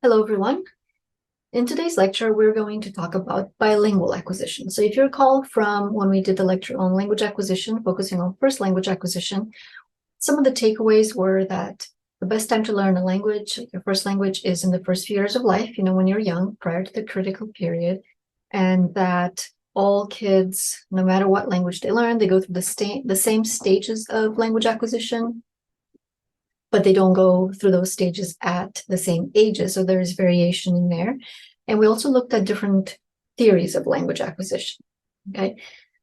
Hello, everyone. In today's lecture, we're going to talk about bilingual acquisition. So if you recall from when we did the lecture on language acquisition, focusing on first language acquisition, some of the takeaways were that the best time to learn a language, your first language, is in the first few years of life, when you're young, prior to the critical period, and that all kids, no matter what language they learn, they go through the same stages of language acquisition, but they don't go through those stages at the same ages. So there is variation in there. And we also looked at different theories of language acquisition. Okay.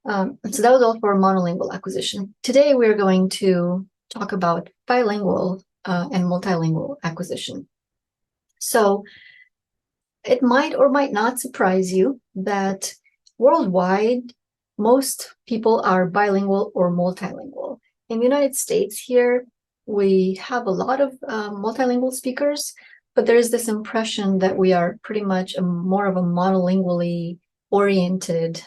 So that was all for monolingual acquisition. Today, we're going to talk about bilingual and multilingual acquisition. So it might or might not surprise you that worldwide, most people are bilingual or multilingual. In the United States here, we have a lot of multilingual speakers, but there is this impression that we are pretty much more of a monolingually oriented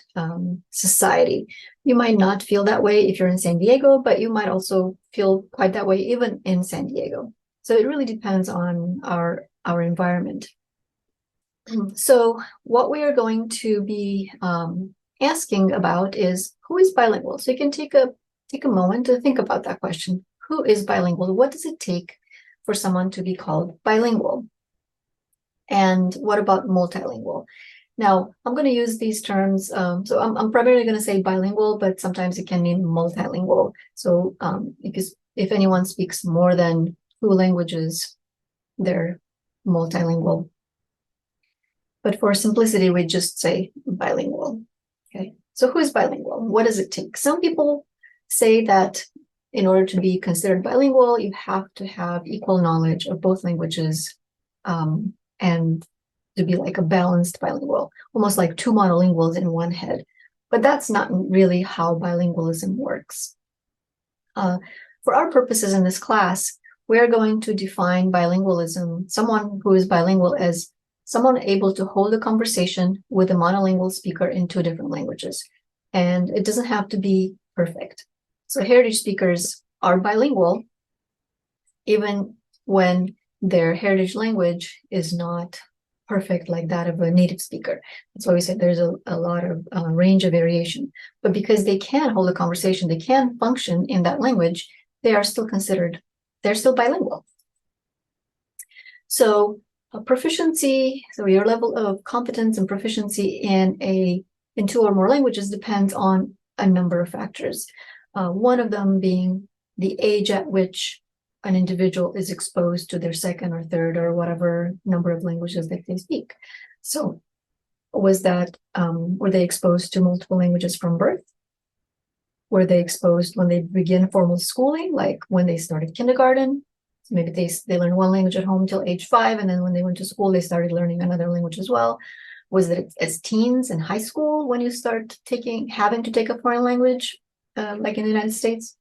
society. You might not feel that way if you're in San Diego, but you might also feel quite that way even in San Diego. So it really depends on our environment. So what we are going to be asking about is who is bilingual. So you can take a moment to think about that question. Who is bilingual? What does it take for someone to be called bilingual? And what about multilingual? Now, I'm going to use these terms. So I'm primarily going to say bilingual, but sometimes it can mean multilingual. So if anyone speaks more than two languages, they're multilingual. But for simplicity, we just say bilingual. Okay. So who is bilingual? What does it take? Some people say that in order to be considered bilingual, you have to have equal knowledge of both languages and to be like a balanced bilingual, almost like two monolinguals in one head. But that's not really how bilingualism works. For our purposes in this class, we are going to define bilingualism, someone who is bilingual, as someone able to hold a conversation with a monolingual speaker in two different languages. And it doesn't have to be perfect. So heritage speakers are bilingual, even when their heritage language is not perfect like that of a native speaker. That's why we said there's a lot of range of variation. But because they can hold a conversation, they can function in that language, they're still bilingual. So proficiency, so your level of competence and proficiency in two or more languages depends on a number of factors. One of them being the age at which an individual is exposed to their second or third or whatever number of languages that they speak. So were they exposed to multiple languages from birth? Were they exposed when they begin formal schooling, like when they started kindergarten? So maybe they learned one language at home till age 5, and then when they went to school, they started learning another language as well. Was it as teens in high school when you start having to take a foreign language, like in the United States?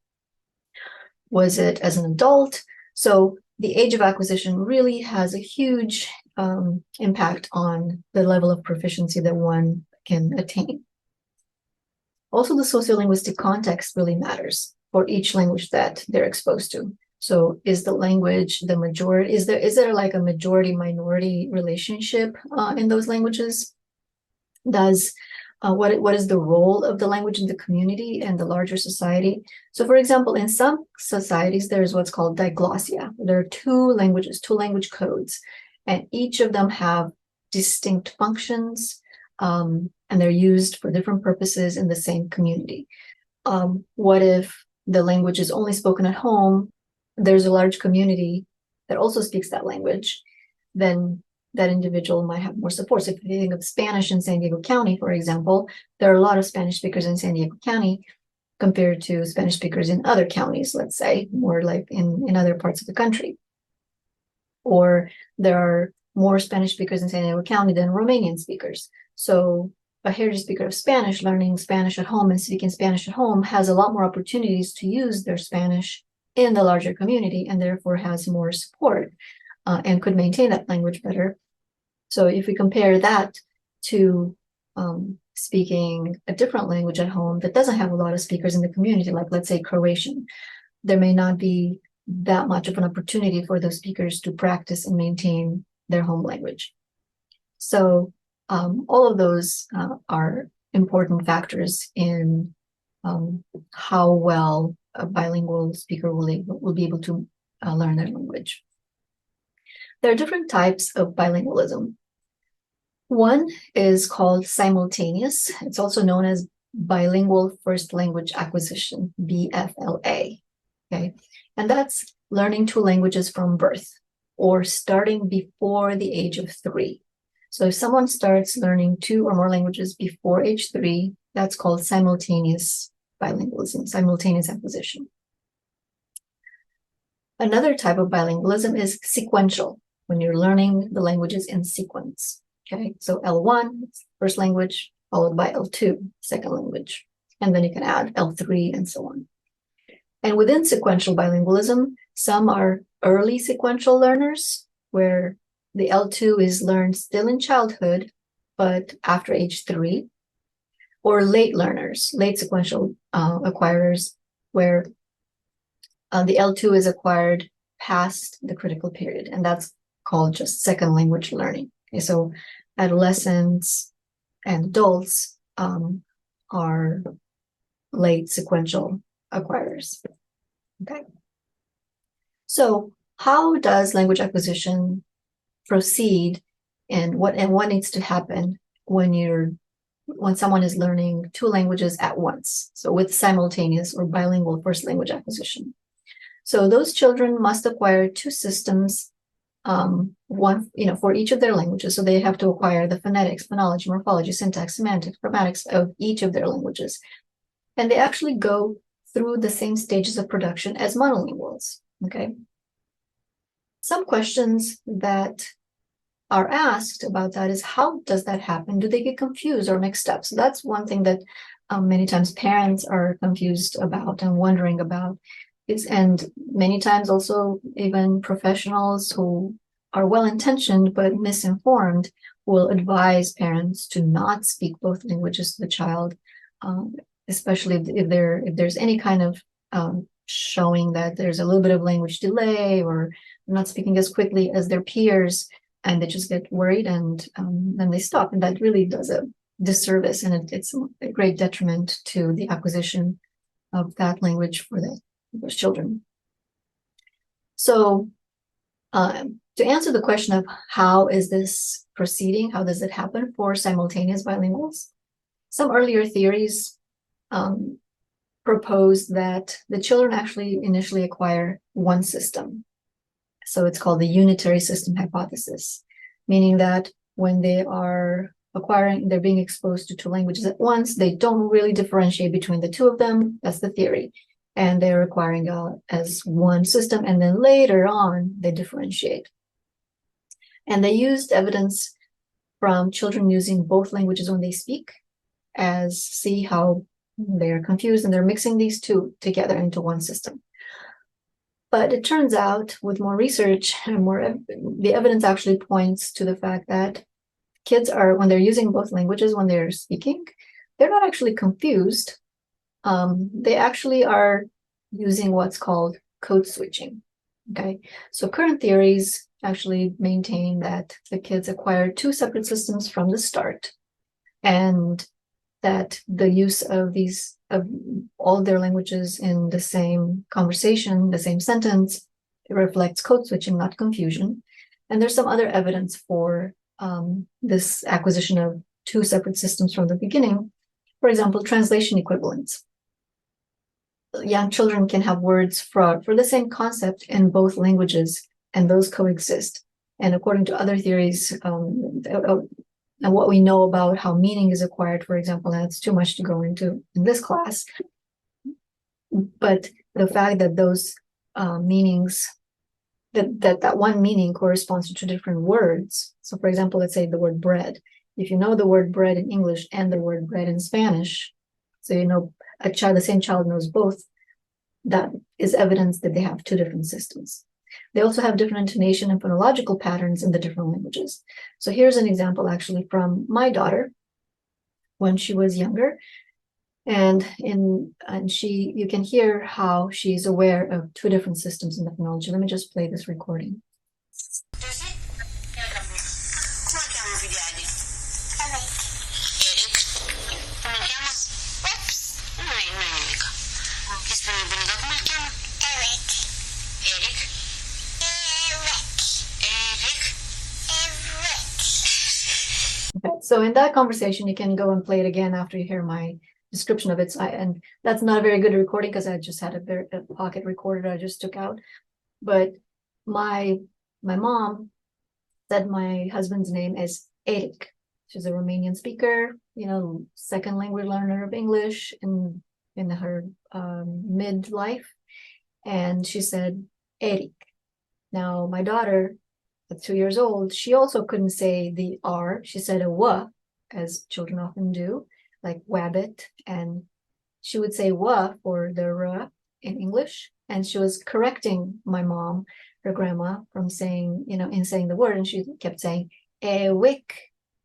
Was it as an adult? So the age of acquisition really has a huge impact on the level of proficiency that one can attain. Also, the sociolinguistic context really matters for each language that they're exposed to. So is the language the majority? Is there like a majority-minority relationship in those languages? What is the role of the language in the community and the larger society? So for example, in some societies, there's what's called diglossia. There are two language codes, and each of them have distinct functions, and they're used for different purposes in the same community. What if the language is only spoken at home? There's a large community that also speaks that language, then that individual might have more support. So if you think of Spanish in San Diego County, for example, there are a lot of Spanish speakers in San Diego County compared to Spanish speakers in other counties, let's say, more like in other parts of the country. Or there are more Spanish speakers in San Diego County than Romanian speakers. So a heritage speaker of Spanish learning Spanish at home and speaking Spanish at home has a lot more opportunities to use their Spanish in the larger community, and therefore has more support and could maintain that language better. So if we compare that to speaking a different language at home that doesn't have a lot of speakers in the community, like let's say Croatian, there may not be that much of an opportunity for those speakers to practice and maintain their home language. So all of those are important factors in how well a bilingual speaker will be able to learn their language. There are different types of bilingualism. One is called simultaneous. It's also known as bilingual first language acquisition, BFLA. Okay, and that's learning two languages from birth or starting before the age of 3. So if someone starts learning 2 or more languages before age 3, that's called simultaneous bilingualism, simultaneous acquisition. Another type of bilingualism is sequential, when you're learning the languages in sequence. Okay, so L1, first language, followed by L2, second language. And then you can add L3 and so on. And within sequential bilingualism, some are early sequential learners, where the L2 is learned still in childhood, but after age 3, or late learners, late sequential acquirers, where the L2 is acquired past the critical period, and that's called just second language learning. Okay, so adolescents and adults are late sequential acquirers. Okay. So how does language acquisition proceed, and what needs to happen when someone is learning 2 languages at once? So with simultaneous or bilingual first language acquisition. So those children must acquire 2 systems, one, for each of their languages. So they have to acquire the phonetics, phonology, morphology, syntax, semantics, grammatics of each of their languages. And they actually go through the same stages of production as monolinguals, okay? Some questions that are asked about that is, how does that happen? Do they get confused or mixed up? So that's one thing that many times parents are confused about and wondering about. And many times also even professionals who are well-intentioned but misinformed will advise parents to not speak both languages to the child, especially if there's any kind of showing that there's a little bit of language delay, or not speaking as quickly as their peers, and they just get worried and then they stop. And that really does a disservice, and it's a great detriment to the acquisition of that language for those children. So to answer the question of how is this proceeding, how does it happen for simultaneous bilinguals, some earlier theories propose that the children actually initially acquire one system. So it's called the unitary system hypothesis, meaning that when they are they're being exposed to 2 languages at once, they don't really differentiate between the 2 of them. That's the theory. And they're acquiring as one system, and then later on they differentiate. And they used evidence from children using both languages when they speak, as see how they're confused and they're mixing these 2 together into one system. But it turns out, with more research and the evidence actually points to the fact that kids when they're using both languages when they're speaking, they're not actually confused. They actually are using what's called code switching. Okay, so current theories actually maintain that the kids acquire 2 separate systems from the start, and that the use of all their languages in the same conversation, the same sentence, it reflects code switching, not confusion. And there's some other evidence for this acquisition of 2 separate systems from the beginning. For example, translation equivalence. Young children can have words for the same concept in both languages, and those coexist. And according to other theories, and what we know about how meaning is acquired, for example, and it's too much to go into in this class, but the fact that those meanings, that one meaning corresponds to 2 different words. So for example, let's say the word bread. If you know the word bread in English and the word bread in Spanish, so you know the same child knows both, that is evidence that they have 2 different systems. They also have different intonation and phonological patterns in the different languages. So here's an example actually from my daughter when she was younger. And you can hear how she's aware of 2 different systems in the phonology. Let me just play this recording. Daddy? Eric. ¿Cómo te llamas? No, Erika. ¿Qué es disponibilidad? ¿Cómo te llamas? Eric. Okay, so in that conversation, you can go and play it again after you hear my description of it. And that's not a very good recording because I just had a pocket recorder I just took out. But my mom said my husband's name is Eric. She's a Romanian speaker, second language learner of English in her midlife. And she said Eric. Now, my daughter, at 2 years old, she also couldn't say the R. She said a W, as children often do, like wabbit. And she would say W for the R in English. And she was correcting my mom, her grandma, from saying, in saying the word. And she kept saying Ewick.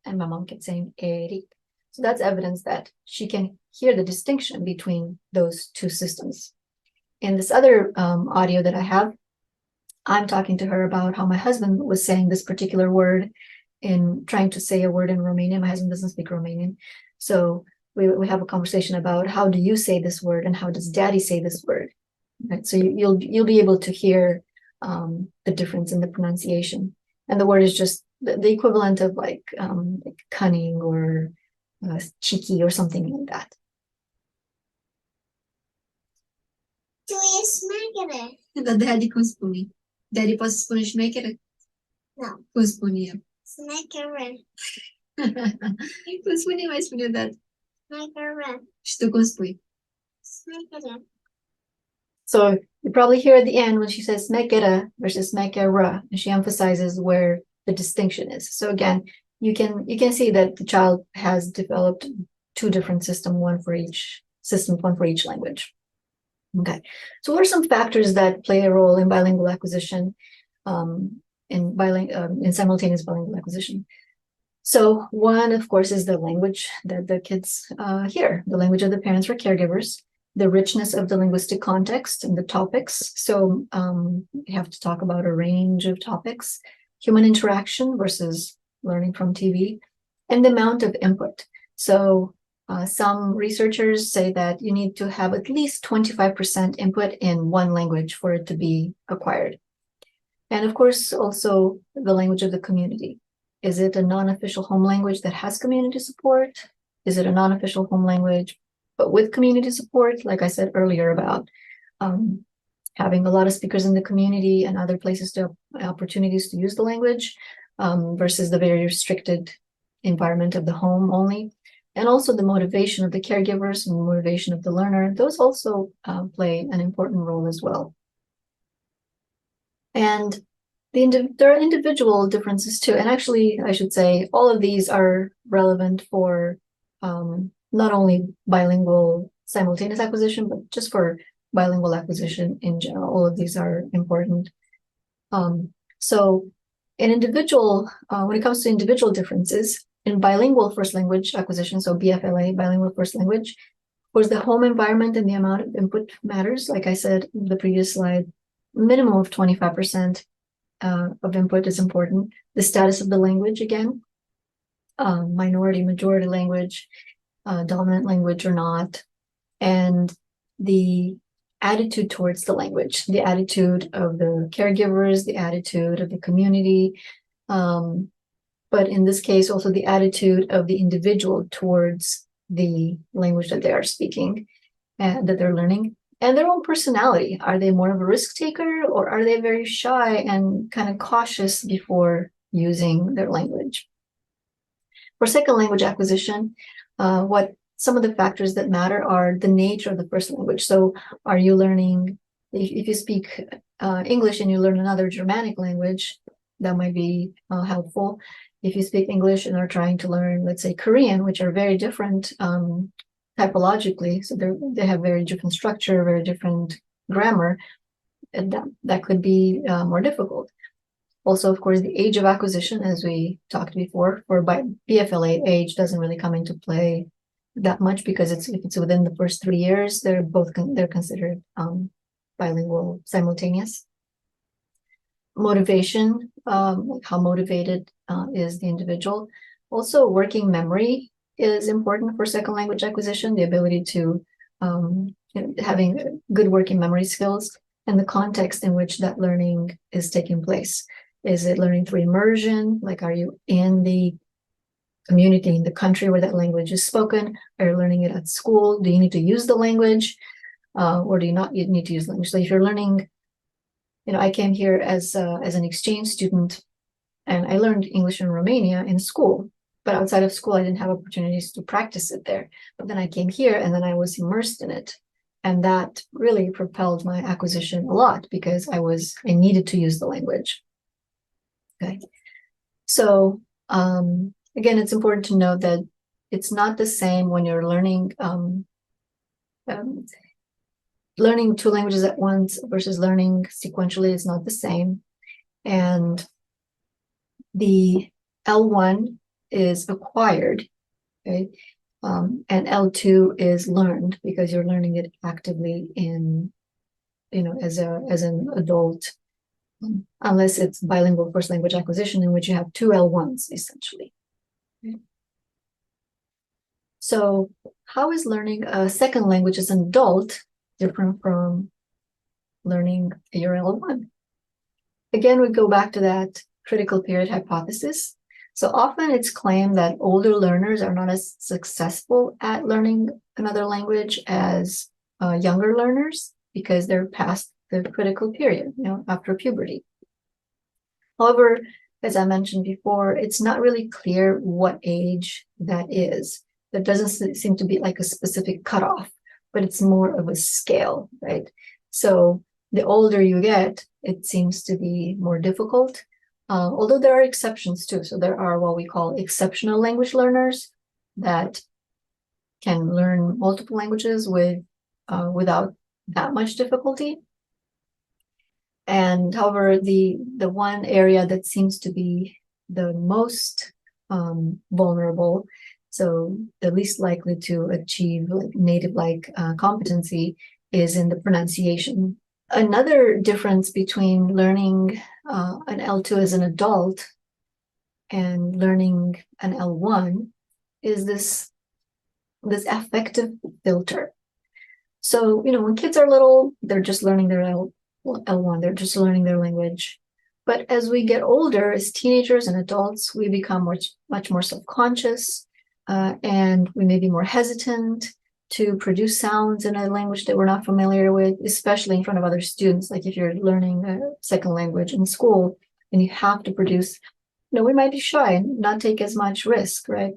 And my mom kept saying Eric. So that's evidence that she can hear the distinction between those two systems. In this other audio that I have, I'm talking to her about how my husband was saying this particular word in trying to say a word in Romanian. My husband doesn't speak Romanian. So we have a conversation about how do you say this word and how does daddy say this word. Right? So you'll be able to hear the difference in the pronunciation. And the word is just the equivalent of like cunning or cheeky or something like that. Tu e șmechere. Dar daddy cum spune? Daddy poate să spune șmechere? Da. Cum spune el? Șmechere. Cum spune mai spune dad? Șmechere. Și tu cum spui? Șmechere. So you probably hear at the end when she says smekera versus smekera, and she emphasizes where the distinction is. So again, you can see that the child has developed two different systems, one for each language. Okay, so what are some factors that play a role in bilingual acquisition, in simultaneous bilingual acquisition? So one, of course, is the language that the kids hear, the language of the parents or caregivers, the richness of the linguistic context and the topics. So you have to talk about a range of topics, human interaction versus learning from TV, and the amount of input. So some researchers say that you need to have at least 25% input in one language for it to be acquired. And of course, also the language of the community. Is it a non-official home language that has community support? Is it a non-official home language, but with community support? Like I said earlier about having a lot of speakers in the community and other places to opportunities to use the language versus the very restricted environment of the home only. And also the motivation of the caregivers and the motivation of the learner. Those also play an important role as well. And there are individual differences too. And actually, I should say, all of these are relevant for not only bilingual simultaneous acquisition, but just for bilingual acquisition in general. All of these are important. So in individual, when it comes to individual differences, in bilingual first language acquisition, so BFLA, bilingual first language, of course, the home environment and the amount of input matters. Like I said in the previous slide, minimum of 25% of input is important. The status of the language, again, minority, majority language, dominant language or not, and the attitude towards the language, the attitude of the caregivers, the attitude of the community, but in this case, also the attitude of the individual towards the language that they are speaking and that they're learning, and their own personality. Are they more of a risk taker, or are they very shy and kind of cautious before using their language? For second language acquisition, what some of the factors that matter are the nature of the first language. So are you learning, if you speak English and you learn another Germanic language, that might be helpful. If you speak English and are trying to learn, let's say, Korean, which are very different typologically, so they have very different structure, very different grammar, and that could be more difficult. Also, of course, the age of acquisition, as we talked before, for BFLA, age doesn't really come into play that much because if it's within the first 3 years, they're considered bilingual simultaneous. Motivation, how motivated is the individual. Also, working memory is important for second language acquisition, the ability to having good working memory skills and the context in which that learning is taking place. Is it learning through immersion? Like, are you in the community, in the country where that language is spoken? Are you learning it at school? Do you need to use the language? Or do you not need to use language? So if you're learning, I came here as an exchange student, and I learned English in Romania in school, but outside of school, I didn't have opportunities to practice it there. But then I came here and then I was immersed in it. And that really propelled my acquisition a lot because I needed to use the language. Okay. So again, it's important to note that it's not the same when you're learning learning two languages at once versus learning sequentially is not the same. And the L1 is acquired, okay? And L2 is learned because you're learning it actively as an adult, unless it's bilingual first language acquisition in which you have two L1s essentially. Okay. So how is learning a second language as an adult different from learning your L1? Again, we go back to that critical period hypothesis. So often it's claimed that older learners are not as successful at learning another language as younger learners because they're past the critical period, after puberty. However, as I mentioned before, it's not really clear what age that is. There doesn't seem to be like a specific cutoff, but it's more of a scale, right? So the older you get, it seems to be more difficult. Although there are exceptions too. So there are what we call exceptional language learners that can learn multiple languages without that much difficulty. And however, the one area that seems to be the most vulnerable, so the least likely to achieve native-like competency, is in the pronunciation. Another difference between learning an L2 as an adult and learning an L1 is this affective filter. So, when kids are little, they're just learning their L1, they're just learning their language. But as we get older, as teenagers and adults, we become much more self-conscious, and we may be more hesitant to produce sounds in a language that we're not familiar with, especially in front of other students. Like if you're learning a second language in school and you have to produce, we might be shy and not take as much risk, right?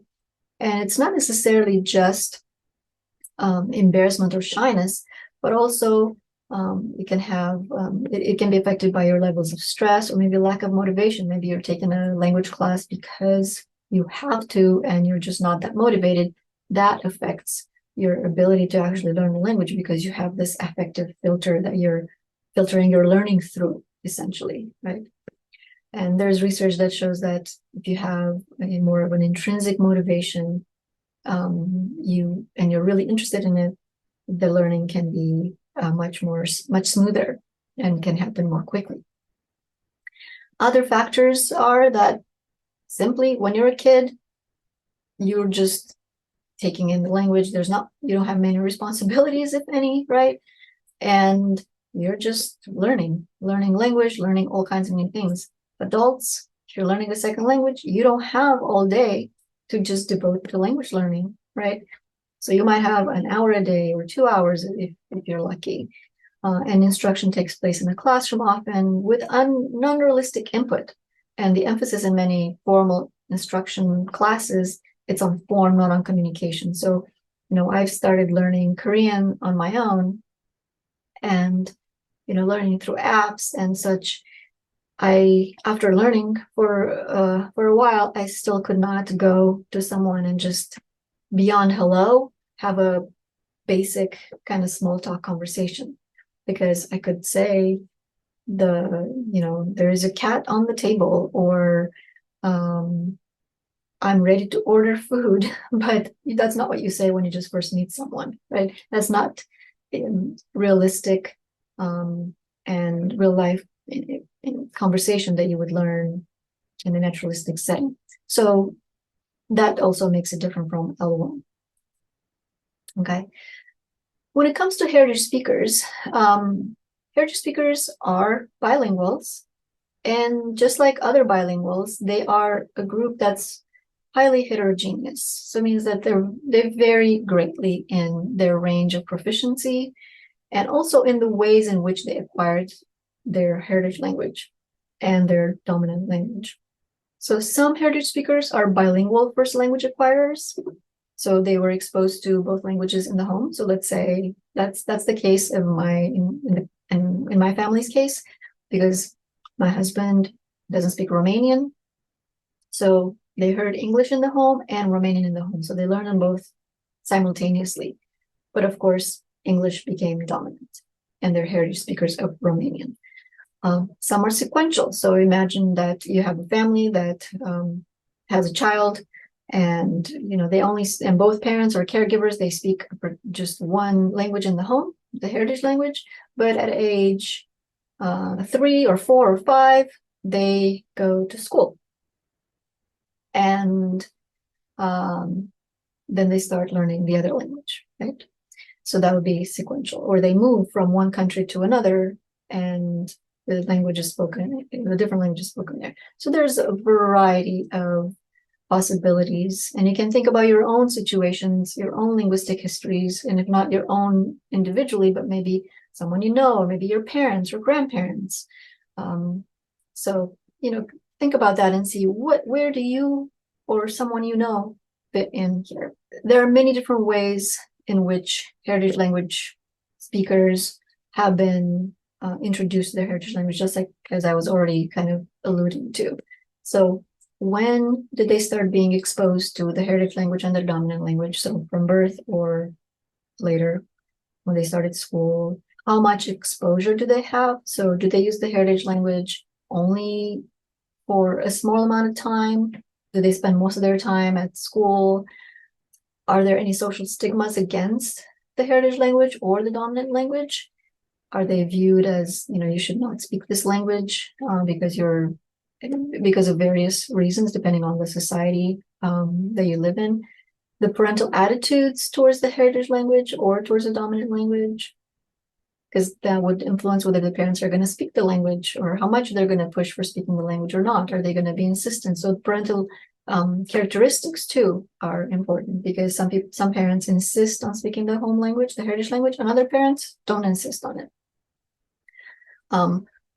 And it's not necessarily just embarrassment or shyness, but also it can be affected by your levels of stress or maybe lack of motivation. Maybe you're taking a language class because you have to and you're just not that motivated. That affects your ability to actually learn the language because you have this affective filter that you're filtering your learning through, essentially, right? And there's research that shows that if you have more of an intrinsic motivation, you're really interested in it, the learning can be much smoother and can happen more quickly. Other factors are that simply when you're a kid, you're just taking in the language. You don't have many responsibilities, if any, right? And you're just learning language, learning all kinds of new things. Adults, if you're learning a second language, you don't have all day to just devote to language learning, right? So you might have an hour a day or 2 hours if you're lucky. And instruction takes place in a classroom often with non-realistic input. And the emphasis in many formal instruction classes, it's on form, not on communication. So, I've started learning Korean on my own and, learning through apps and such. After learning for a while, I still could not go to someone and just beyond hello, have a basic kind of small talk conversation, because I could say there is a cat on the table, or I'm ready to order food, but that's not what you say when you just first meet someone, right? That's not realistic and real life in conversation that you would learn in a naturalistic setting. So that also makes it different from L1. Okay. When it comes to heritage speakers are bilinguals. And just like other bilinguals, they are a group that's highly heterogeneous. So it means that they vary greatly in their range of proficiency and also in the ways in which they acquired their heritage language and their dominant language. So some heritage speakers are bilingual first language acquirers. So they were exposed to both languages in the home. So let's say that's the case of in my family's case, because my husband doesn't speak Romanian. So they heard English in the home and Romanian in the home. So they learned them both simultaneously. But of course, English became dominant and they're heritage speakers of Romanian. Some are sequential. So imagine that you have a family that has a child, and and both parents or caregivers, they speak just one language in the home, the heritage language, but at age 3 or 4 or 5, they go to school. And then they start learning the other language, right? So that would be sequential. Or they move from one country to another and the language is spoken, the different language is spoken there. So there's a variety of possibilities. And you can think about your own situations, your own linguistic histories, and if not your own individually, but maybe someone you know, or maybe your parents or grandparents. So, think about that and see where do you or someone you know fit in here. There are many different ways in which heritage language speakers have been introduced to their heritage language, just like as I was already kind of alluding to. So when did they start being exposed to the heritage language and their dominant language? So from birth or later when they started school? How much exposure do they have? So do they use the heritage language only for a small amount of time? Do they spend most of their time at school? Are there any social stigmas against the heritage language or the dominant language? Are they viewed as, you should not speak this language because of various reasons, depending on the society that you live in? The parental attitudes towards the heritage language or towards the dominant language, because that would influence whether the parents are going to speak the language or how much they're going to push for speaking the language or not. Are they going to be insistent? So parental characteristics too are important, because some parents insist on speaking the home language, the heritage language, and other parents don't insist on it.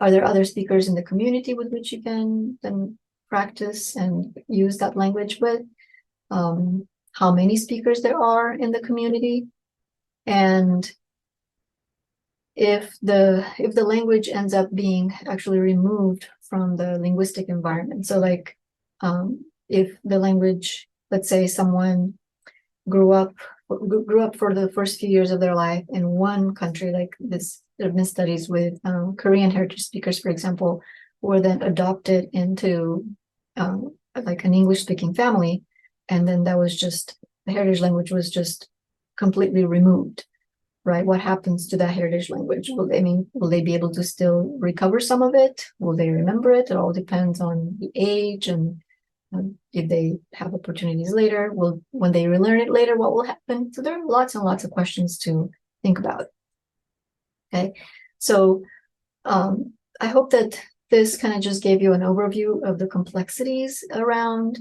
Are there other speakers in the community with which you can then practice and use that language with? How many speakers there are in the community? And if the language ends up being actually removed from the linguistic environment. So like if the language, let's say someone grew up for the first few years of their life in one country, like this, there have been studies with Korean heritage speakers, for example, who were then adopted into like an English speaking family. And then the heritage language was just completely removed, right? What happens to that heritage language? Will they be able to still recover some of it? Will they remember it? It all depends on the age and if they have opportunities later. When they relearn it later, what will happen? So there are lots and lots of questions to think about. Okay, so I hope that this kind of just gave you an overview of the complexities around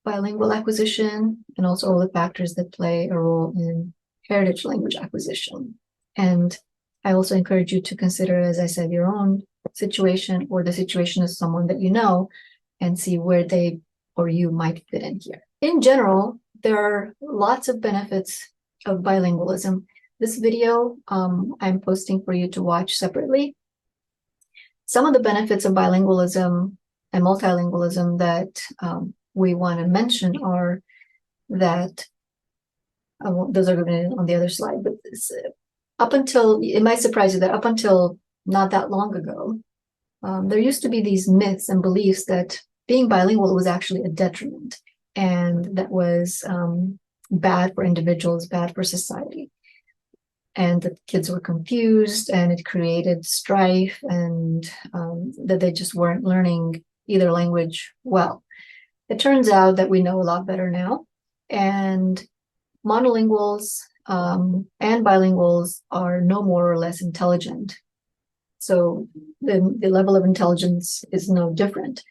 bilingual acquisition and also all the factors that play a role in heritage language acquisition. And I also encourage you to consider, as I said, your own situation or the situation of someone that you know and see where they or you might fit in here. In general, there are lots of benefits of bilingualism. This video I'm posting for you to watch separately. Some of the benefits of bilingualism and multilingualism that we want to mention are that, those are going to be on the other slide, but it might surprise you that up until not that long ago, there used to be these myths and beliefs that being bilingual was actually a detriment, and that was bad for individuals, bad for society. And that kids were confused and it created strife, and that they just weren't learning either language well. It turns out that we know a lot better now, and monolinguals and bilinguals are no more or less intelligent. So the level of intelligence is no different.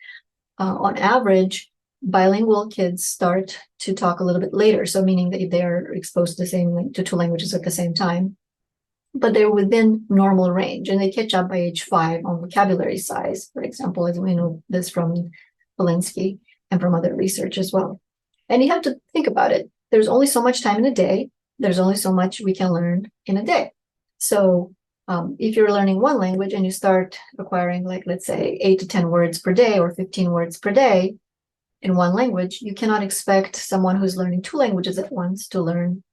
On average, bilingual kids start to talk a little bit later, so meaning that they're exposed to the same to two languages at the same time, but they're within normal range, and they catch up by age 5 on vocabulary size, for example, as we know this from Polinsky and from other research as well. And you have to think about it. There's only so much time in a day. There's only so much we can learn in a day. So if you're learning one language and you start acquiring, like, let's say 8 to 10 words per day or 15 words per day in one language, you cannot expect someone who's learning 2 languages at once to learn,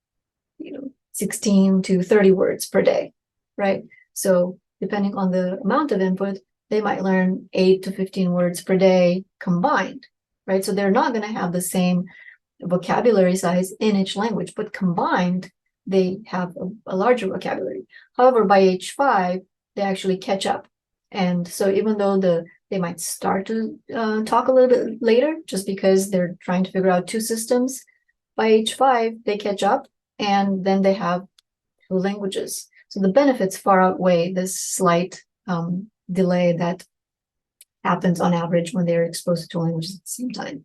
16 to 30 words per day, right? So depending on the amount of input, they might learn 8 to 15 words per day combined, right? So they're not going to have the same vocabulary size in each language, but combined, they have a larger vocabulary. However, by age 5, they actually catch up. And so even though they might start to talk a little bit later, just because they're trying to figure out 2 systems, by age 5, they catch up, and then they have 2 languages. So the benefits far outweigh this slight delay that happens on average when they're exposed to 2 languages at the same time.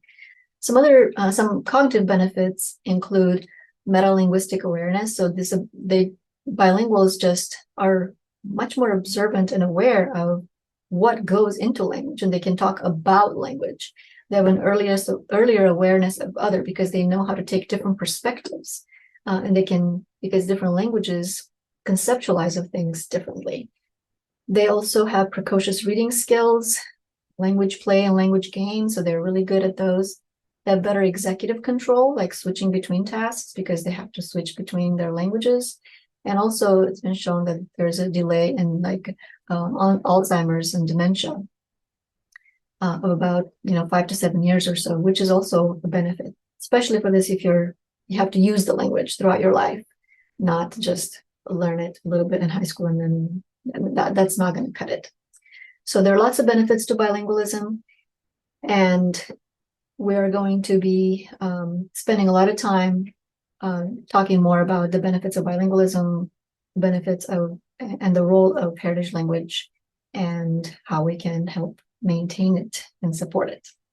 Some cognitive benefits include meta-linguistic awareness. So bilinguals just are much more observant and aware of what goes into language, and they can talk about language. They have an earlier awareness of other, because they know how to take different perspectives, and because different languages conceptualize of things differently. They also have precocious reading skills, language play and language games, so they're really good at those. They have better executive control, like switching between tasks, because they have to switch between their languages. And also, it's been shown that there's a delay in on Alzheimer's and dementia of about 5 to 7 years or so, which is also a benefit, especially for this if you have to use the language throughout your life, not just learn it a little bit in high school and then that's not going to cut it. So there are lots of benefits to bilingualism, and we're going to be spending a lot of time talking more about the benefits of bilingualism, benefits of and the role of heritage language, and how we can help maintain it and support it.